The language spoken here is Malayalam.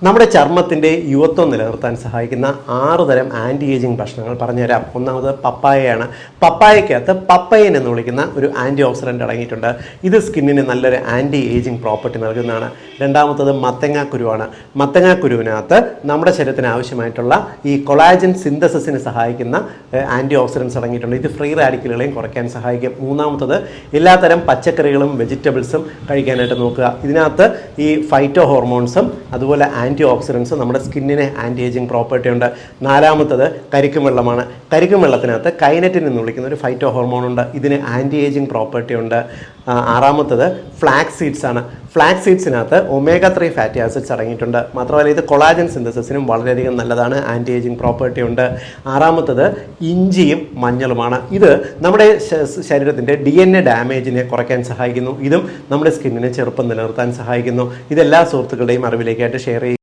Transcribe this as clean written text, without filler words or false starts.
നമ്മുടെ ചർമ്മത്തിൻ്റെ യുവത്വം നിലനിർത്താൻ സഹായിക്കുന്ന 6 തരം ആൻറ്റി ഏജിങ് ഭക്ഷണങ്ങൾ പറഞ്ഞുതരാം. ഒന്നാമത് പപ്പായയാണ്. പപ്പായക്കകത്ത് പപ്പൈൻ എന്ന് വിളിക്കുന്ന ഒരു ആൻറ്റി ഓക്സിഡൻ്റ് അടങ്ങിയിട്ടുണ്ട്. ഇത് സ്കിന്നിന് നല്ലൊരു ആൻറ്റി ഏജിങ് പ്രോപ്പർട്ടി നൽകുന്നതാണ്. രണ്ടാമത്തത് മത്തങ്ങാക്കുരുവാണ്. മത്തങ്ങാക്കുരുവിനകത്ത് നമ്മുടെ ശരീരത്തിന് ആവശ്യമായിട്ടുള്ള ഈ കൊളാജൻ സിന്തസിസിന് സഹായിക്കുന്ന ആൻറ്റി ഓക്സിഡൻസ് അടങ്ങിയിട്ടുണ്ട്. ഇത് ഫ്രീ റാഡിക്കലുകളെയും കുറയ്ക്കാൻ സഹായിക്കും. മൂന്നാമത്തത് എല്ലാത്തരം പച്ചക്കറികളും വെജിറ്റബിൾസും കഴിക്കാനായിട്ട് നോക്കുക. ഇതിനകത്ത് ഈ ഫൈറ്റോ ഹോർമോൺസും അതുപോലെ ആൻറ്റി ഓക്സിഡൻസ് നമ്മുടെ സ്കിന്നിന് ആൻറ്റി ഏജിങ് പ്രോപ്പർട്ടി ഉണ്ട്. നാലാമത്തത് കരിക്കും വെള്ളമാണ്. കരിക്കും വെള്ളത്തിനകത്ത് കൈനറ്റിൻ എന്ന് വിളിക്കുന്ന ഒരു ഫൈറ്റോ ഹോർമോൺ ഉണ്ട്. ഇതിന് ആൻറ്റി ഏജിങ് പ്രോപ്പർട്ടി ഉണ്ട്. ആറാമത്തത് ഫ്ലാക്സ് സീഡ്സ് ആണ്. ഫ്ലാക്സ് സീഡ്സിനകത്ത് omega-3 ഫാറ്റി ആസിഡ്സ് അടങ്ങിയിട്ടുണ്ട്. മാത്രമല്ല ഇത് കൊളാജൻ സിന്തസിസിനും വളരെയധികം നല്ലതാണ്. ആൻറ്റി ഏജിങ് പ്രോപ്പർട്ടി ഉണ്ട്. ആറാമത്തത് ഇഞ്ചിയും മഞ്ഞളുമാണ്. ഇത് നമ്മുടെ ശരീരത്തിൻ്റെ DNA ഡാമേജിനെ കുറയ്ക്കാൻ സഹായിക്കുന്നു. ഇതും നമ്മുടെ സ്കിന്നിനെ ചെറുപ്പം നിലനിർത്താൻ സഹായിക്കുന്നു. ഇതെല്ലാ സുഹൃത്തുക്കളുടെയും അറിവിലേക്കായിട്ട് ഷെയർ ചെയ്യും.